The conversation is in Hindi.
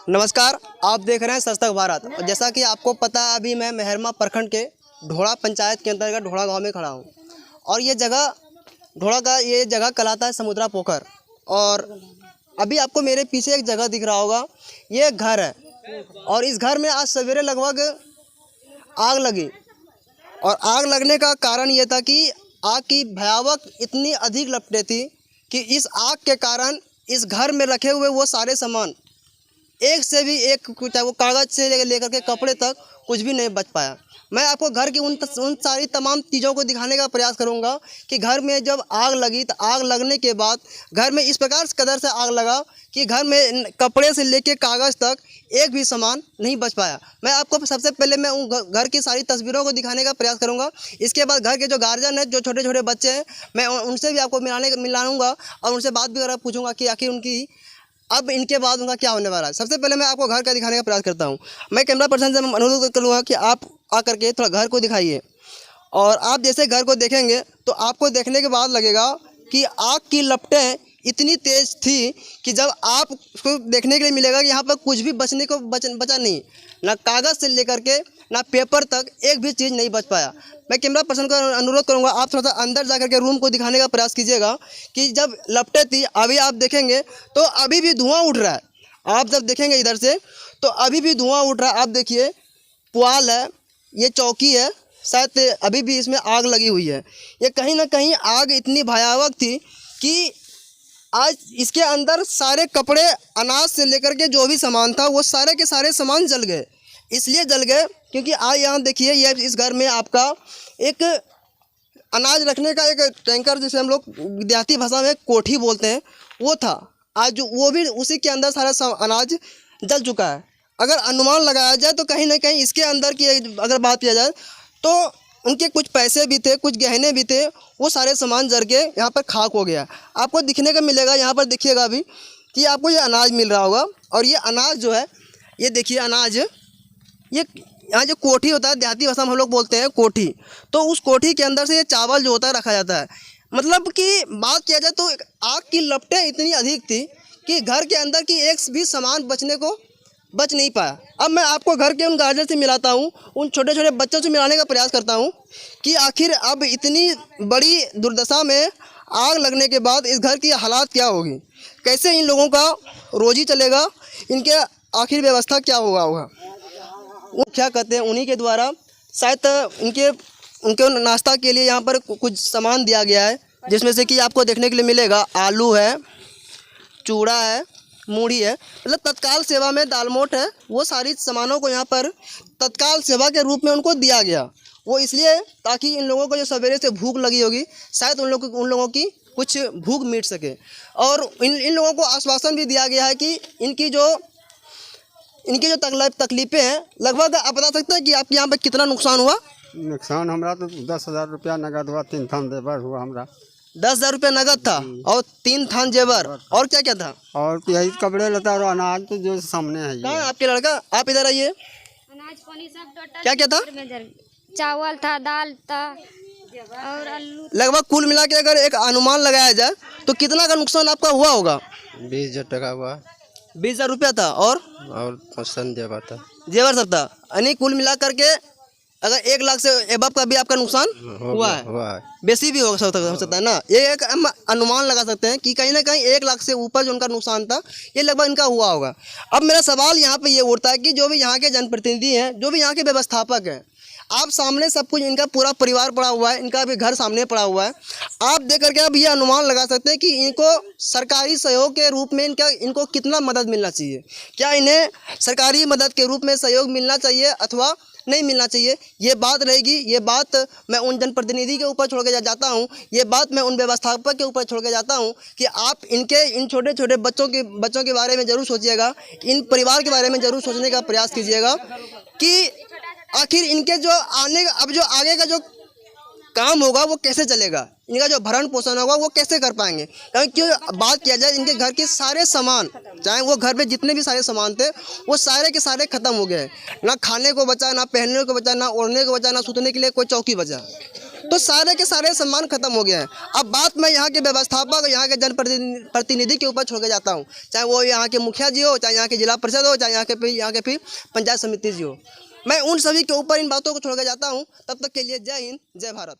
नमस्कार, आप देख रहे हैं सच तक भारत। और जैसा कि आपको पता है, अभी मैं मेहरमा प्रखंड के ढोड़ा पंचायत के अंतर्गत ढोड़ा गांव में खड़ा हूं। और ये जगह कहलाता है समुद्रा पोखर। और अभी आपको मेरे पीछे एक जगह दिख रहा होगा, ये एक घर है। और इस घर में आज सवेरे लगभग आग लगी। और आग लगने का कारण ये था कि आग की भयावह इतनी अधिक लपटें थी कि इस आग के कारण इस घर में रखे हुए वो सारे सामान, एक से भी एक, चाहे वो कागज़ से लेकर के कपड़े तक, कुछ भी नहीं बच पाया। मैं आपको घर की उन सारी तमाम चीज़ों को दिखाने का प्रयास करूंगा कि घर में जब आग लगी तो आग लगने के बाद घर में इस प्रकार से कदर से आग लगा कि घर में कपड़े से लेके कागज़ तक एक भी सामान नहीं बच पाया। मैं आपको सबसे पहले मैं उन घर की सारी तस्वीरों को दिखाने का प्रयास करूंगा। इसके बाद घर के जो गार्जियन हैं, जो छोटे छोटे बच्चे हैं, मैं उनसे भी आपको मिलाऊंगा और उनसे बात भी कर पूछूंगा कि आखिर उनकी अब इनके बाद उनका क्या होने वाला है। सबसे पहले मैं आपको घर का दिखाने का प्रयास करता हूं। मैं कैमरा पर्सन से अनुरोध करूँगा कि आप आकर के थोड़ा घर को दिखाइए। और आप जैसे घर को देखेंगे तो आपको देखने के बाद लगेगा कि आग की लपटें इतनी तेज़ थी कि जब आपको देखने के लिए मिलेगा कि यहाँ पर कुछ भी बचा नहीं, ना कागज़ से लेकर के ना पेपर तक एक भी चीज़ नहीं बच पाया। मैं कैमरा पर्सन को अनुरोध करूंगा, आप थोड़ा सा अंदर जाकर के रूम को दिखाने का प्रयास कीजिएगा कि जब लपटें थी, अभी आप देखेंगे तो अभी भी धुआं उठ रहा है। आप जब देखेंगे इधर से तो अभी भी धुआं उठ रहा है। आप देखिए, पुआल है, ये चौकी है, शायद अभी भी इसमें आग लगी हुई है। ये कहीं ना कहीं आग इतनी भयावह थी कि आज इसके अंदर सारे कपड़े, अनाज से लेकर के जो भी सामान था, वो सारे के सारे सामान जल गए। इसलिए जल गए क्योंकि आज यहाँ देखिए, ये इस घर में आपका एक अनाज रखने का एक टैंकर, जिसे हम लोग देहाती भाषा में कोठी बोलते हैं, वो था। आज वो भी उसी के अंदर सारा अनाज जल चुका है। अगर अनुमान लगाया जाए तो कहीं ना कहीं इसके अंदर की अगर बात किया जाए तो उनके कुछ पैसे भी थे, कुछ गहने भी थे, वो सारे सामान जल के यहाँ पर खाक हो गया। आपको दिखने का मिलेगा, यहाँ पर देखिएगा अभी कि आपको ये अनाज मिल रहा होगा। और ये अनाज जो है, ये देखिए अनाज, ये यहाँ जो कोठी होता है, देहाती भाषा में हम लोग बोलते हैं कोठी, तो उस कोठी के अंदर से ये चावल जो होता है रखा जाता है। मतलब कि बात किया जाए तो आग की लपटें इतनी अधिक थी कि घर के अंदर की एक भी सामान बच नहीं पाया। अब मैं आपको घर के उन गार्जियन से मिलाता हूँ, उन छोटे छोटे बच्चों से मिलाने का प्रयास करता हूँ कि आखिर अब इतनी बड़ी दुर्दशा में आग लगने के बाद इस घर की हालात क्या होगी, कैसे इन लोगों का रोजी चलेगा, इनके आखिर व्यवस्था क्या होगा। वो क्या कहते हैं, उन्हीं के द्वारा शायद उनके नाश्ता के लिए यहाँ पर कुछ सामान दिया गया है, जिसमें से कि आपको देखने के लिए मिलेगा आलू है, चूड़ा है, मूढ़ी है। मतलब तत्काल सेवा में दालमोट है, वो सारी सामानों को यहाँ पर तत्काल सेवा के रूप में उनको दिया गया। वो इसलिए ताकि इन लोगों को जो सवेरे से भूख लगी होगी, शायद उन लोगों की कुछ भूख मिट सके। और इन लोगों को आश्वासन भी दिया गया है कि इनकी जो तकलीफ़ें हैं, लगभग आप बता सकते हैं कि आपके यहाँ पर कितना नुकसान हुआ। नुकसान हमारा तो 10,000 रुपया नगद हुआ, 3 थान जेवर हुआ हमारा। 10,000 रुपया नगद था और 3 थान जेवर, और क्या क्या था? और यही कपड़े लता और अनाज तो जो सामने है। कहाँ है आपके लड़का? आप इधर आइए। अनाज पानी सब टोटल क्या क्या था? चावल था, दाल था और आलू। लगभग कुल मिला के अगर एक अनुमान लगाया जाए तो कितना का नुकसान आपका हुआ होगा? 20,000 टका हुआ। 20,000 रुपया था और पसंद जेवर था, जेवर सब था। यानी कुल मिला करके अगर 1 लाख से एबव का भी आपका नुकसान हुआ है। बेसी भी हो सकता है ना। ये एक हम अनुमान लगा सकते हैं कि कहीं ना कहीं 1 लाख से ऊपर जो उनका नुकसान था, ये लगभग इनका हुआ होगा। अब मेरा सवाल यहाँ पे ये उठता है कि जो भी यहाँ के जनप्रतिनिधि हैं, जो भी यहाँ के व्यवस्थापक हैं, आप सामने सब कुछ, इनका पूरा परिवार पड़ा हुआ है, इनका भी घर सामने पड़ा हुआ है, आप देख करके अब ये अनुमान लगा सकते हैं कि इनको सरकारी सहयोग के रूप में इनको कितना मदद मिलना चाहिए। क्या इन्हें सरकारी मदद के रूप में सहयोग मिलना चाहिए अथवा नहीं मिलना चाहिए, ये बात रहेगी। ये बात मैं उन जनप्रतिनिधि के ऊपर छोड़ के जाता हूँ, ये बात मैं उन व्यवस्थापक के ऊपर छोड़ के जाता हूँ कि आप इन छोटे छोटे बच्चों के बारे में ज़रूर सोचिएगा, इन परिवार के बारे में ज़रूर सोचने का प्रयास कीजिएगा कि आखिर इनके जो आगे का जो काम होगा वो कैसे चलेगा, इनका जो भरण पोषण होगा वो कैसे कर पाएंगे। क्योंकि बात किया जाए, इनके घर के सारे सामान, चाहे वो घर में जितने भी सारे सामान थे, वो सारे के सारे ख़त्म हो गए। ना खाने को बचा, ना पहनने को बचा, ना ओढ़ने को बचा, ना सूतने के लिए कोई चौकी बचा। तो सारे के सारे सम्मान खत्म हो गए हैं। अब बात मैं यहाँ के व्यवस्थापक और यहाँ के जनप्रतिनिधि के ऊपर छोड़ के जाता हूँ, चाहे वो यहाँ के मुखिया जी हो, चाहे यहाँ के जिला परिषद हो, चाहे यहाँ के फिर पंचायत समिति जी हो। मैं उन सभी के ऊपर इन बातों को छोड़ के जाता हूँ। तब तक के लिए जय हिंद, जय भारत।